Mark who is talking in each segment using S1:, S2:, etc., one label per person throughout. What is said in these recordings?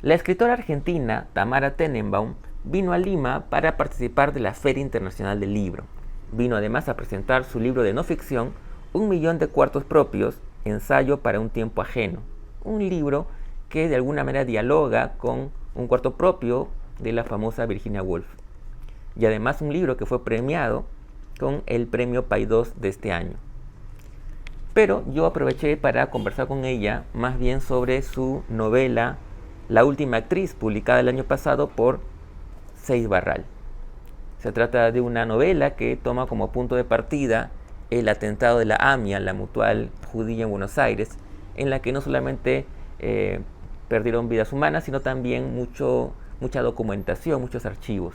S1: La escritora argentina Tamara Tenenbaum vino a Lima para participar de la Feria Internacional del Libro. Vino además a presentar su libro de no ficción, 1.000.000 de cuartos propios, ensayo para un tiempo ajeno. Un libro que de alguna manera dialoga con un cuarto propio de la famosa Virginia Woolf. Y además un libro que fue premiado con el premio Paidós de este año. Pero yo aproveché para conversar con ella más bien sobre su novela La última actriz, publicada el año pasado por Seix Barral. Se trata de una novela que toma como punto de partida el atentado de la AMIA, la Mutual Judía en Buenos Aires, en la que no solamente perdieron vidas humanas, sino también mucha documentación, muchos archivos.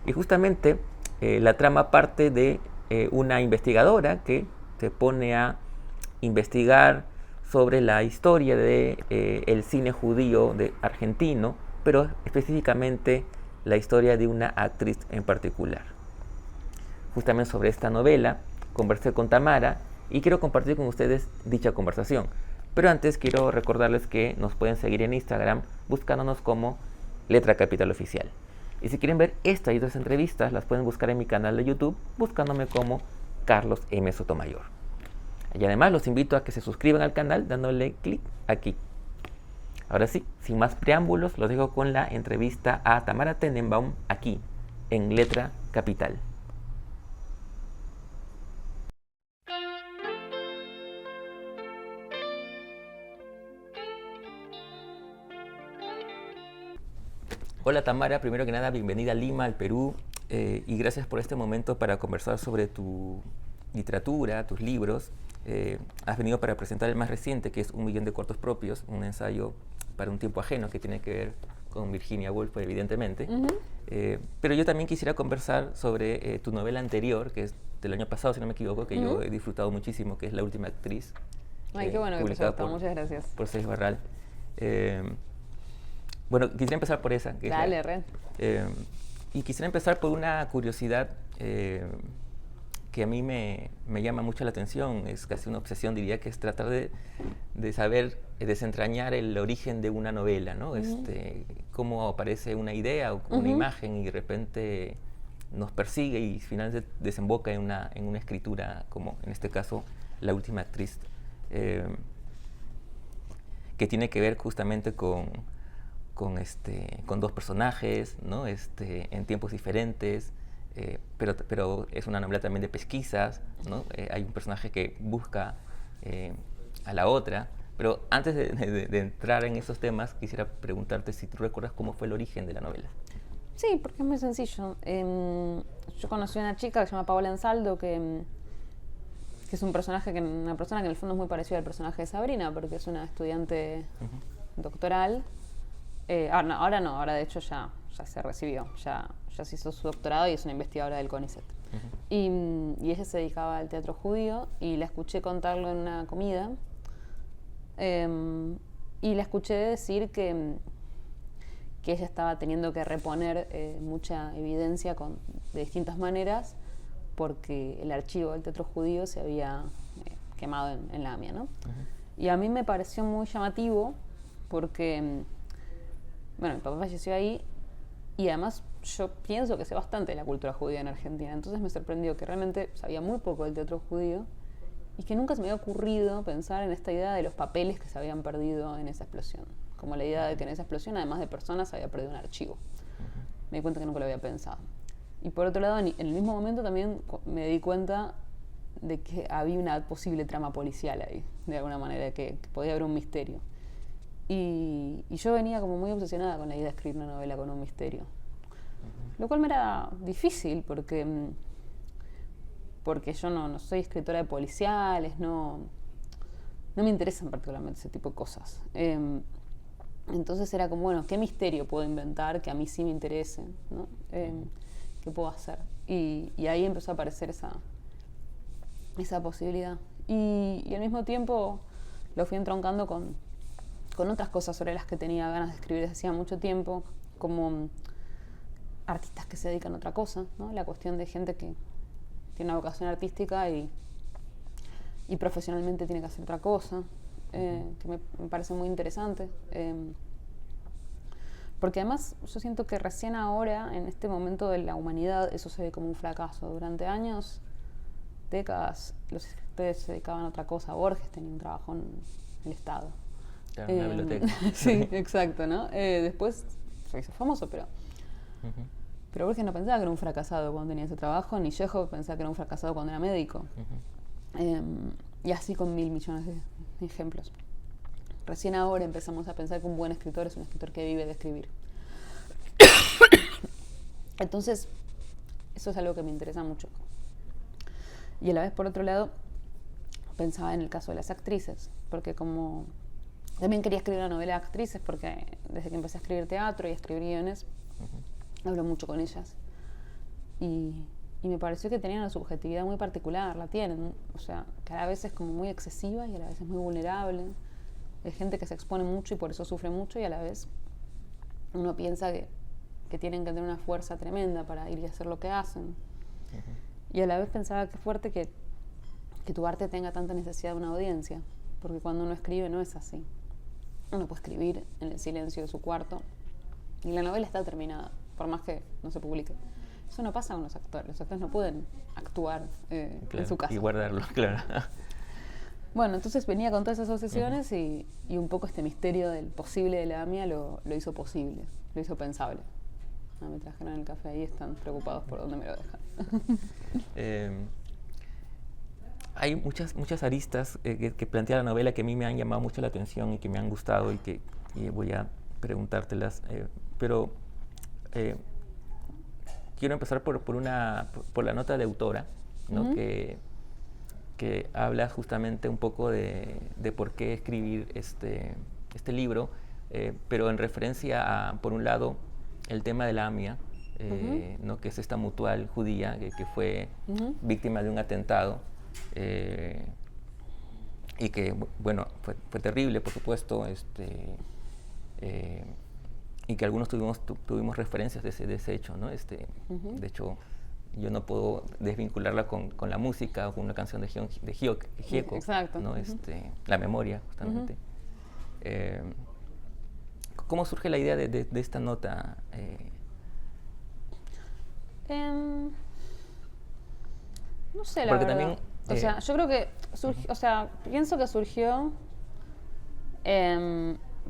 S1: Y justamente la trama parte de una investigadora que se pone a investigar sobre la historia de el cine judío argentino, pero específicamente la historia de una actriz en particular. Justamente sobre esta novela conversé con Tamara y quiero compartir con ustedes dicha conversación. Pero antes quiero recordarles que nos pueden seguir en Instagram buscándonos como Letra Capital Oficial. Y si quieren ver esta y otras entrevistas, las pueden buscar en mi canal de YouTube buscándome como Carlos M. Sotomayor. Y además los invito a que se suscriban al canal dándole clic aquí. Ahora sí, sin más preámbulos, los dejo con la entrevista a Tamara Tenenbaum aquí, en Letra Capital. Hola Tamara, primero que nada, bienvenida a Lima, al Perú, y gracias por este momento para conversar sobre tu literatura, tus libros. Has venido para presentar el más reciente, que es 1.000.000 de cuartos propios, un ensayo para un tiempo ajeno que tiene que ver con Virginia Woolf, evidentemente. Pero yo también quisiera conversar sobre tu novela anterior, que es del año pasado, si no me equivoco, que yo he disfrutado muchísimo, que es La última actriz.
S2: Ay, qué bueno que te
S1: publicada
S2: gustó, muchas gracias.
S1: por Seix Barral. Bueno, quisiera empezar por esa. Que
S2: Dale,
S1: es
S2: Ren.
S1: y quisiera empezar por una curiosidad que a mí me llama mucho la atención, es casi una obsesión, diría, que es tratar de saber, desentrañar el origen de una novela, ¿no? Cómo aparece una idea o una imagen y de repente nos persigue y finalmente desemboca en una escritura, como en este caso La última actriz, que tiene que ver justamente con dos personajes, ¿no? En tiempos diferentes, pero es una novela también de pesquisas, ¿no? Hay un personaje que busca a la otra. Pero antes de entrar en esos temas, quisiera preguntarte si tú recuerdas cómo fue el origen de la novela.
S2: Sí, porque es muy sencillo. Yo conocí a una chica que se llama Paola Ansaldo, que es una persona que en el fondo es muy parecida al personaje de Sabrina, porque es una estudiante doctoral. Ahora de hecho ya se recibió, ya se hizo su doctorado y es una investigadora del CONICET. Y ella se dedicaba al teatro judío y la escuché contarlo en una comida. Y la escuché decir que ella estaba teniendo que reponer mucha evidencia de distintas maneras porque el archivo del teatro judío se había quemado en la AMIA, ¿no? Y a mí me pareció muy llamativo porque mi papá falleció ahí y además yo pienso que sé bastante de la cultura judía en Argentina, entonces me sorprendió que realmente sabía muy poco del teatro judío y que nunca se me había ocurrido pensar en esta idea de los papeles que se habían perdido en esa explosión, como la idea de que en esa explosión, además de personas, se había perdido un archivo. Me di cuenta que nunca lo había pensado. Y por otro lado, en el mismo momento también me di cuenta de que había una posible trama policial ahí, de alguna manera, que podía haber un misterio. Y yo venía como muy obsesionada con la idea de escribir una novela con un misterio. Lo cual me era difícil porque yo no soy escritora de policiales, no me interesan particularmente ese tipo de cosas. Entonces era como, bueno, ¿qué misterio puedo inventar que a mí sí me interese, ¿no? ¿Qué puedo hacer? Y ahí empezó a aparecer esa posibilidad. Y al mismo tiempo lo fui entroncando con otras cosas sobre las que tenía ganas de escribir desde hacía mucho tiempo, como artistas que se dedican a otra cosa, ¿no? La cuestión de gente que tiene una vocación artística y profesionalmente tiene que hacer otra cosa, que me parece muy interesante. Porque además yo siento que recién ahora, en este momento de la humanidad, eso se ve como un fracaso. Durante años, décadas, los escritores se dedicaban a otra cosa. Borges tenía un trabajo en el Estado.
S1: Claro, una biblioteca.
S2: Sí, exacto, ¿no? Después se hizo famoso, pero Borges no pensaba que era un fracasado cuando tenía ese trabajo, ni Chekhov pensaba que era un fracasado cuando era médico. Y así con 1000 millones de ejemplos. Recién ahora empezamos a pensar que un buen escritor es un escritor que vive de escribir. Entonces, eso es algo que me interesa mucho. Y a la vez, por otro lado, pensaba en el caso de las actrices, porque como también quería escribir una novela de actrices, porque desde que empecé a escribir teatro y a escribir guiones, hablo mucho con ellas. Y me pareció que tenían una subjetividad muy particular, la tienen. O sea, que a la vez es como muy excesiva y a la vez es muy vulnerable. Hay gente que se expone mucho y por eso sufre mucho, y a la vez uno piensa que tienen que tener una fuerza tremenda para ir y hacer lo que hacen. Y a la vez pensaba que fuerte que tu arte tenga tanta necesidad de una audiencia, porque cuando uno escribe no es así. Uno puede escribir en el silencio de su cuarto y la novela está terminada, por más que no se publique. Eso no pasa con los actores. Los actores no pueden actuar
S1: claro,
S2: en su casa.
S1: Y guardarlo, claro.
S2: Bueno, entonces venía con todas esas obsesiones y un poco este misterio del posible de la AMIA lo hizo posible, lo hizo pensable. Me trajeron el café ahí, están preocupados por dónde me lo dejan.
S1: Hay muchas aristas que plantea la novela que a mí me han llamado mucho la atención y que me han gustado y que voy a preguntártelas, pero quiero empezar por la nota de autora, ¿no? Que habla justamente un poco de por qué escribir este libro, pero en referencia a, por un lado, el tema de la AMIA, ¿no? Que es esta mutual judía que fue víctima de un atentado, y que, bueno, fue terrible, por supuesto, y que algunos tuvimos referencias de ese hecho, ¿no? De hecho, yo no puedo desvincularla con la música o con una canción de Gieco,
S2: Exacto.
S1: ¿no? La memoria, justamente. ¿Cómo surge la idea de esta nota?
S2: No sé, la
S1: Porque
S2: verdad.
S1: también,
S2: O sea, yo creo que surgió, o sea, pienso que surgió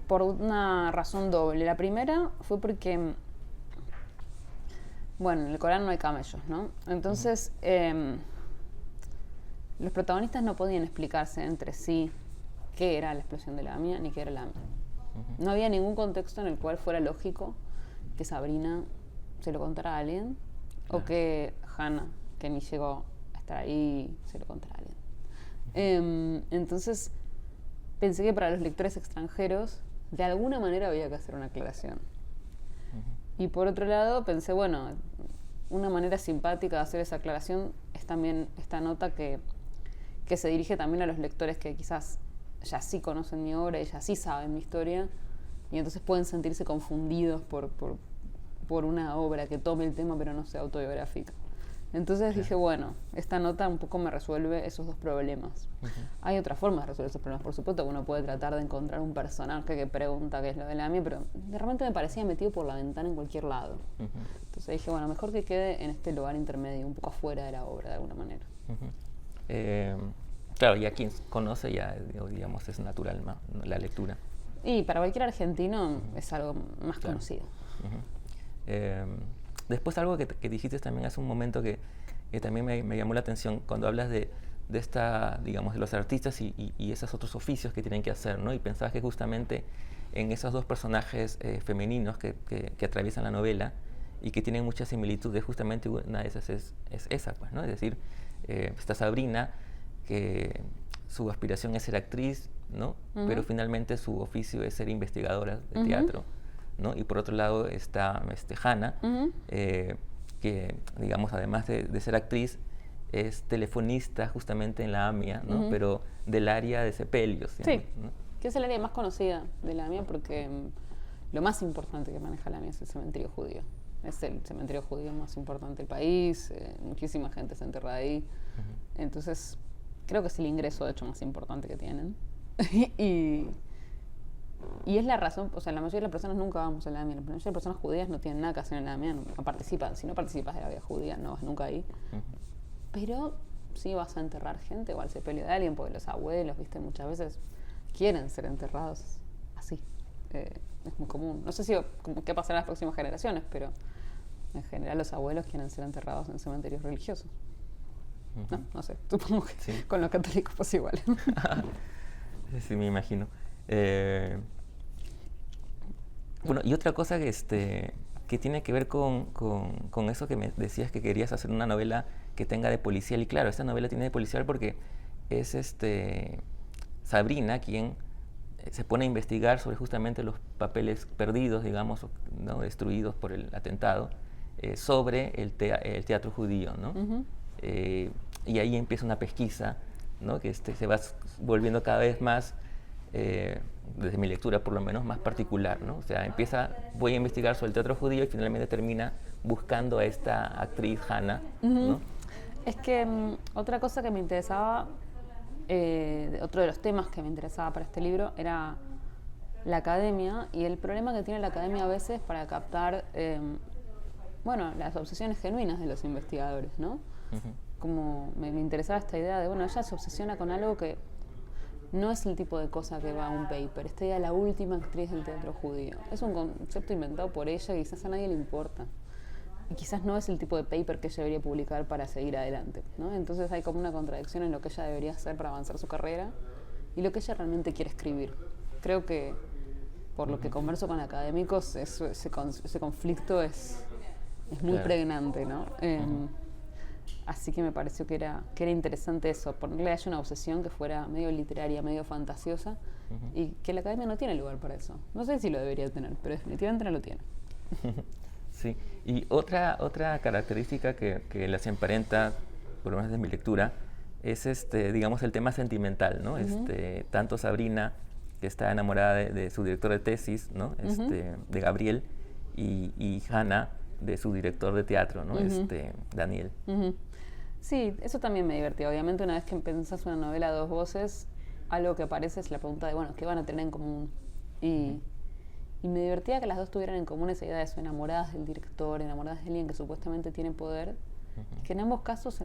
S2: por una razón doble. La primera fue porque, bueno, en el Corán no hay camellos, ¿no? Entonces, los protagonistas no podían explicarse entre sí qué era la explosión de la AMIA ni qué era la AMIA. No había ningún contexto en el cual fuera lógico que Sabrina se lo contara a alguien, o que Hannah, que ni llegó a estar ahí, se lo contara a alguien. Entonces pensé que para los lectores extranjeros de alguna manera había que hacer una aclaración. Y por otro lado pensé, bueno, una manera simpática de hacer esa aclaración es también esta nota que se dirige también a los lectores que quizás ya sí conocen mi obra y ya sí saben mi historia, y entonces pueden sentirse confundidos por una obra que tome el tema pero no sea autobiográfica. Entonces dije, bueno, esta nota un poco me resuelve esos dos problemas. Hay otras formas de resolver esos problemas, por supuesto, que uno puede tratar de encontrar un personaje que pregunta qué es lo de la AMIA, pero de repente me parecía metido por la ventana en cualquier lado. Entonces dije, bueno, mejor que quede en este lugar intermedio, un poco afuera de la obra de alguna manera.
S1: Claro, ya quien conoce ya, digamos, es natural, ¿no? La lectura.
S2: Y para cualquier argentino es algo más conocido.
S1: Después algo que dijiste también hace un momento que también me llamó la atención cuando hablas de esta, digamos, de los artistas y esos otros oficios que tienen que hacer, ¿no? Y pensabas que justamente en esos dos personajes femeninos que atraviesan la novela y que tienen muchas similitudes, justamente una de esas es esa, pues, ¿no? Es decir, está Sabrina, que su aspiración es ser actriz, ¿no? Pero finalmente su oficio es ser investigadora de teatro, ¿no? Y por otro lado está Hannah, que, digamos, además de ser actriz, es telefonista justamente en la AMIA, ¿no? Pero del área de sepelios.
S2: Sí,
S1: ¿no?
S2: Que es el área más conocida de la AMIA porque lo más importante que maneja la AMIA es el cementerio judío. Es el cementerio judío más importante del país, muchísima gente se enterra ahí. Entonces, creo que es el ingreso, de hecho, más importante que tienen. y Y es la razón, o sea, la mayoría de las personas nunca vamos a la Damián. La mayoría de las personas judías no tienen nada que hacer en la Damián, no participan. Si no participas de la vida judía, no vas nunca ahí. Pero sí vas a enterrar gente o al sepelio de alguien, porque los abuelos, viste, muchas veces quieren ser enterrados así. Es muy común. No sé si qué pasará en las próximas generaciones, pero en general los abuelos quieren ser enterrados en cementerios religiosos. No sé, supongo que sí. Con los católicos pues igual.
S1: Sí, me imagino. Bueno, y otra cosa que tiene que ver con eso que me decías que querías hacer una novela que tenga de policial. Y claro, esta novela tiene de policial porque es Sabrina quien se pone a investigar sobre justamente los papeles perdidos, digamos, ¿no? Destruidos por el atentado, sobre el teatro judío, ¿no? Y ahí empieza una pesquisa, ¿no? Que se va volviendo cada vez más, desde mi lectura por lo menos, más particular, ¿no? O sea, voy a investigar sobre el teatro judío y finalmente termina buscando a esta actriz, Hannah, ¿no?
S2: Es que otra cosa que me interesaba, otro de los temas que me interesaba para este libro era la academia y el problema que tiene la academia a veces para captar, las obsesiones genuinas de los investigadores, ¿no? Como me interesaba esta idea de, ella se obsesiona con algo que no es el tipo de cosa que va a un paper. Esta idea de la última actriz del teatro judío. Es un concepto inventado por ella y quizás a nadie le importa. Y quizás no es el tipo de paper que ella debería publicar para seguir adelante, ¿no? Entonces hay como una contradicción en lo que ella debería hacer para avanzar su carrera y lo que ella realmente quiere escribir. Creo que, por lo que converso con académicos, ese conflicto es muy pregnante, ¿no? Así que me pareció que era interesante eso, ponerle a ella una obsesión que fuera medio literaria, medio fantasiosa, y que la academia no tiene lugar para eso. No sé si lo debería tener, pero definitivamente no lo tiene.
S1: Sí, y otra característica que las emparenta, por lo menos de mi lectura, es digamos el tema sentimental, ¿no? Tanto Sabrina, que está enamorada de su director de tesis, ¿no? De Gabriel, y Hannah, de su director de teatro, ¿no? Daniel.
S2: Sí, eso también me divertía. Obviamente, una vez que pensás una novela a dos voces, algo que aparece es la pregunta de, ¿qué van a tener en común? Y me divertía que las dos tuvieran en común esa idea de eso, enamoradas del director, enamoradas de alguien que supuestamente tiene poder, que en ambos casos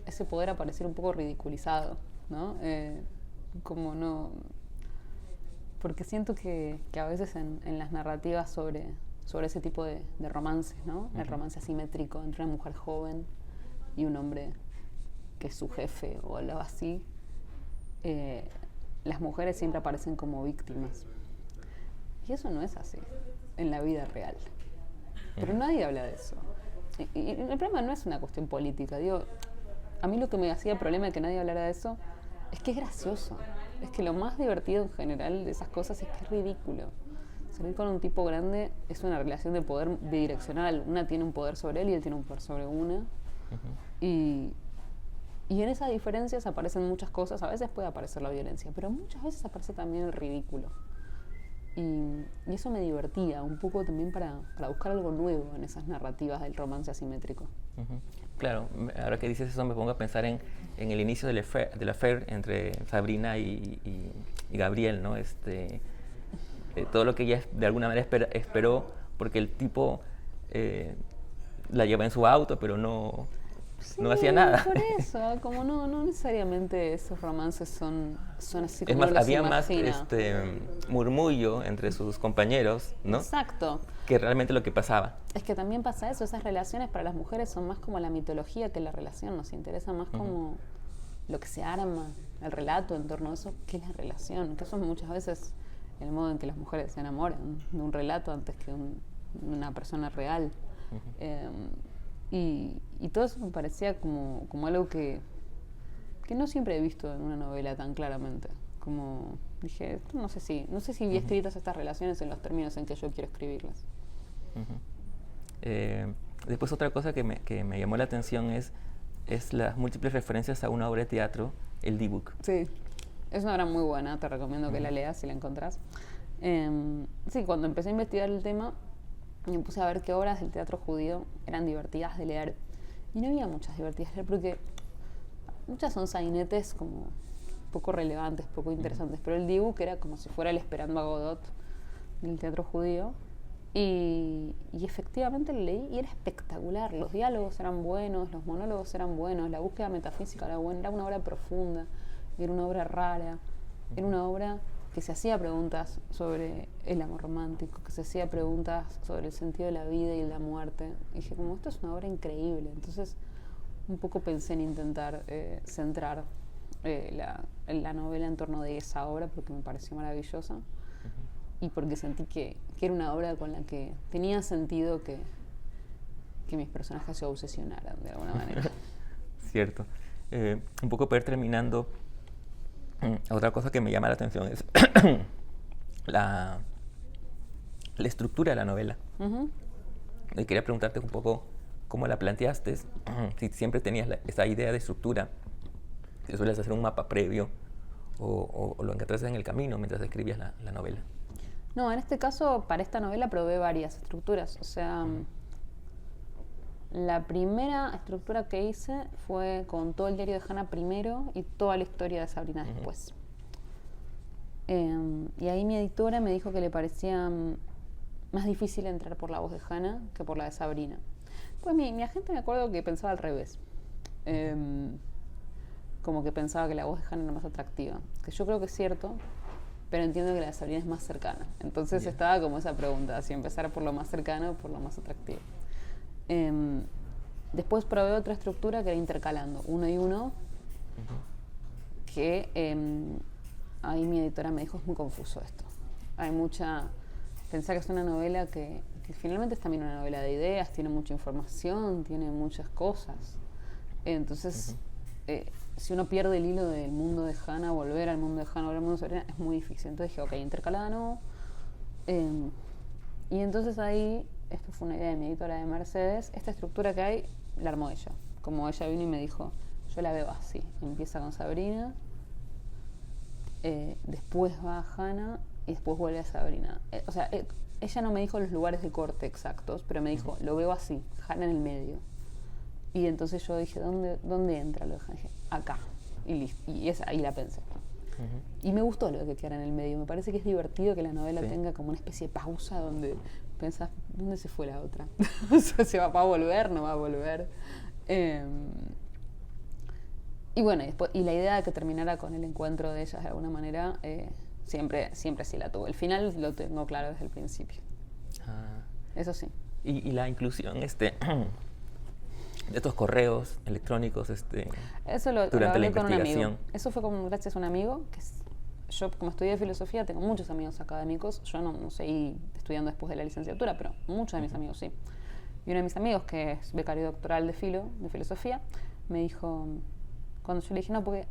S2: ese poder apareciera un poco ridiculizado, ¿no? Como no... Porque siento que a veces en las narrativas sobre ese tipo de romances, ¿no? El romance asimétrico entre una mujer joven y un hombre que es su jefe o algo así, las mujeres siempre aparecen como víctimas. Y eso no es así en la vida real. Pero nadie habla de eso. Y el problema no es una cuestión política. Digo, a mí lo que me hacía problema de que nadie hablara de eso es que es gracioso. Es que lo más divertido en general de esas cosas es que es ridículo. Salir con un tipo grande es una relación de poder bidireccional. Una tiene un poder sobre él y él tiene un poder sobre una. Y en esas diferencias aparecen muchas cosas. A veces puede aparecer la violencia, pero muchas veces aparece también el ridículo. Y eso me divertía un poco también para buscar algo nuevo en esas narrativas del romance asimétrico.
S1: Claro, ahora que dices eso me pongo a pensar en el inicio del affair entre Sabrina y Gabriel, ¿no? Todo lo que ella de alguna manera esperó, porque el tipo la lleva en su auto, pero no hacía nada.
S2: Por eso, como no necesariamente esos romances son así como
S1: es más,
S2: los
S1: había
S2: imagina.
S1: más murmullo entre sus compañeros, ¿no?
S2: Exacto.
S1: Que realmente lo que pasaba.
S2: Es que también pasa eso, esas relaciones para las mujeres son más como la mitología que la relación, nos interesa más como lo que se arma, el relato en torno a eso, que la relación, que eso muchas veces el modo en que las mujeres se enamoran de un relato antes que una persona real. Y todo eso me parecía como algo que no siempre he visto en una novela tan claramente. Como dije, no sé si vi escritas estas relaciones en los términos en que yo quiero escribirlas.
S1: Después otra cosa que me llamó la atención es las múltiples referencias a una obra de teatro, el D-Book.
S2: Sí, es una obra muy buena, te recomiendo que la leas si la encontrás. Sí, cuando empecé a investigar el tema, me puse a ver qué obras del teatro judío eran divertidas de leer. Y no había muchas divertidas de leer porque muchas son sainetes como poco relevantes, poco interesantes. Pero el Dibuk era como si fuera el Esperando a Godot del teatro judío. Y efectivamente lo leí y era espectacular. Los diálogos eran buenos, los monólogos eran buenos, la búsqueda metafísica era buena. Era una obra profunda, era una obra rara, era una obra que se hacía preguntas sobre el amor romántico, que se hacía preguntas sobre el sentido de la vida y de la muerte. Y dije, como esto es una obra increíble. Entonces, un poco pensé en intentar centrar la novela en torno de esa obra porque me pareció maravillosa y porque sentí que era una obra con la que tenía sentido que mis personajes se obsesionaran de alguna manera.
S1: Cierto. Un poco para ir terminando, otra cosa que me llama la atención es la estructura de la novela. Y quería preguntarte un poco cómo la planteaste, si siempre tenías esa idea de estructura, si sueles hacer un mapa previo o lo encontraste en el camino mientras escribías la novela.
S2: No, en este caso, para esta novela probé varias estructuras. O sea, la primera estructura que hice fue con todo el diario de Hannah primero y toda la historia de Sabrina después. Y ahí mi editora me dijo que le parecía más difícil entrar por la voz de Hannah que por la de Sabrina. Pues mi agente me acuerdo que pensaba al revés. Como que pensaba que la voz de Hannah era más atractiva. Que yo creo que es cierto, pero entiendo que la de Sabrina es más cercana. Entonces estaba como esa pregunta, si empezar por lo más cercano o por lo más atractivo. Después probé otra estructura que era intercalando, uno y uno, que ahí mi editora me dijo, es muy confuso esto. Hay mucha... Pensá que es una novela que finalmente es también una novela de ideas, tiene mucha información, tiene muchas cosas. Entonces... si uno pierde el hilo del mundo de Hannah, volver al mundo de Hannah, volver al mundo de Sabrina, es muy difícil. Entonces dije, ok, intercalada no. Y entonces ahí, esto fue una idea de mi editora de Mercedes, esta estructura que hay, la armó ella. Como ella vino y me dijo, yo la veo así. Empieza con Sabrina, después va a Hannah y después vuelve a Sabrina. Ella no me dijo los lugares de corte exactos, pero me dijo, lo veo así, Hannah en el medio. Y entonces yo dije, ¿dónde entra lo de Hannah? Dije, acá. Y listo. Y ahí la pensé. Y me gustó lo de que quedara en el medio. Me parece que es divertido que la novela tenga como una especie de pausa donde pensás, ¿dónde se fue la otra? O sea, ¿va a volver? ¿No va a volver? Y bueno, y la idea de que terminara con el encuentro de ellas de alguna manera, siempre sí la tuve. El final lo tengo claro desde el principio. Eso sí.
S1: Y la inclusión de estos correos electrónicos
S2: eso lo
S1: durante la
S2: hablé con un
S1: investigación.
S2: amigo. Eso fue gracias a un amigo yo, como estudié filosofía, tengo muchos amigos académicos. Yo no seguí estudiando después de la licenciatura, pero muchos de mis amigos sí. Y uno de mis amigos, que es becario doctoral de filosofía, me dijo, cuando yo le dije, no, porque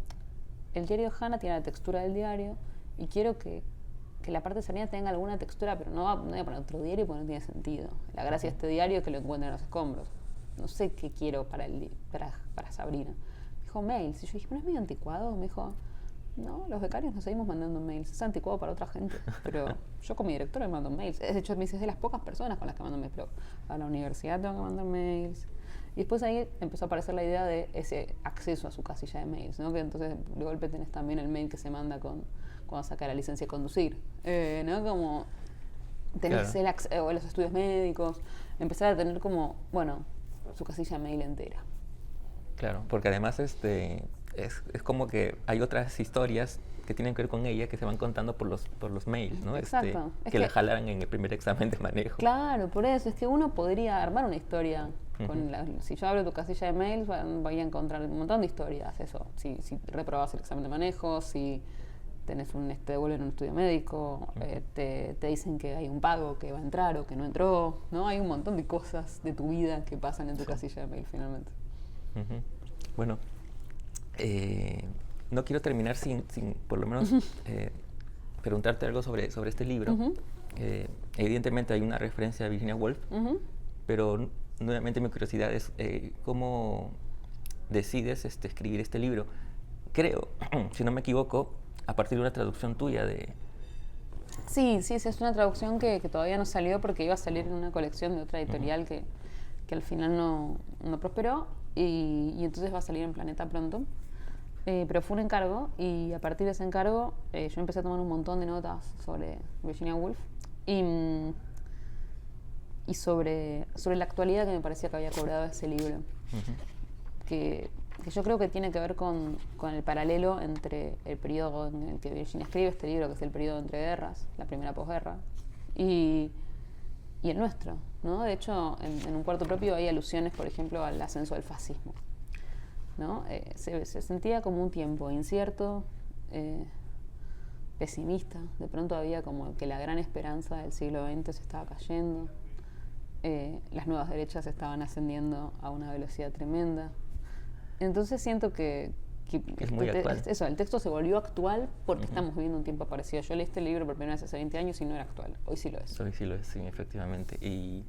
S2: el diario de Hannah tiene la textura del diario y quiero que la parte de Sabrina tenga alguna textura, pero no voy a poner otro diario porque no tiene sentido. La gracia de este diario es que lo encuentren en los escombros. No sé qué quiero para Sabrina. Me dijo, mails. Y yo dije, ¿no es medio anticuado? Me dijo, no, los becarios nos seguimos mandando mails. Es anticuado para otra gente. Pero yo con mi directora me mando mails. De hecho, me dice, es de las pocas personas con las que mando mails. Pero a la universidad tengo que mandar mails. Y después ahí empezó a aparecer la idea de ese acceso a su casilla de mails, ¿no? Que entonces de golpe tenés también el mail que se manda cuando saca la licencia de conducir. ¿No? Como tenés o los estudios médicos. Empezar a tener como, su casilla mail entera.
S1: Claro, porque además es como que hay otras historias que tienen que ver con ella que se van contando por los mails, ¿no?
S2: Exacto.
S1: Que la jalaran en el primer examen de manejo.
S2: Claro, por eso. Es que uno podría armar una historia. Si yo abro tu casilla de mails, voy a encontrar un montón de historias. Eso. Si reprobas el examen de manejo, si tenés te devuelven un estudio médico, te dicen que hay un pago que va a entrar o que no entró, ¿no? Hay un montón de cosas de tu vida que pasan en tu casilla de mail finalmente.
S1: Bueno, no quiero terminar sin por lo menos preguntarte algo sobre este libro. Evidentemente hay una referencia a Virginia Woolf, pero nuevamente mi curiosidad es cómo decides escribir este libro. Creo, si no me equivoco, a partir de una traducción tuya de...
S2: Sí, es una traducción que todavía no salió porque iba a salir en una colección de otra editorial que al final no prosperó y entonces va a salir en Planeta pronto. Pero fue un encargo y a partir de ese encargo yo empecé a tomar un montón de notas sobre Virginia Woolf y sobre la actualidad que me parecía que había cobrado ese libro. Que yo creo que tiene que ver con el paralelo entre el periodo en el que Virginia escribe este libro, que es el periodo entre guerras, la primera posguerra, y el nuestro, ¿no? De hecho, en un cuarto propio hay alusiones, por ejemplo, al ascenso del fascismo, ¿no? Se sentía como un tiempo incierto, pesimista. De pronto había como que la gran esperanza del siglo XX se estaba cayendo. Las nuevas derechas estaban ascendiendo a una velocidad tremenda. Entonces siento que
S1: es muy actual.
S2: Eso, el texto se volvió actual porque estamos viviendo un tiempo parecido. Yo leí este libro por primera vez hace 20 años y no era actual. Hoy sí lo es.
S1: Hoy sí lo es, sí, efectivamente. Y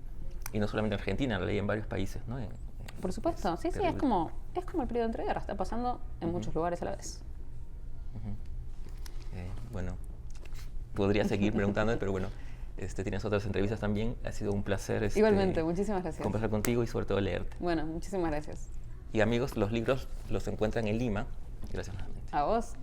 S1: no solamente en Argentina, lo leí en varios países, ¿no?
S2: Por supuesto, sí, es como el periodo entre guerras. Está pasando en muchos lugares a la vez.
S1: Bueno, podría seguir preguntando, pero bueno, tienes otras entrevistas también. Ha sido un placer
S2: igualmente, muchísimas gracias.
S1: Conversar contigo y sobre todo leerte.
S2: Bueno, muchísimas gracias.
S1: Y amigos, los libros los encuentran en Lima. Gracias nuevamente.
S2: A vos.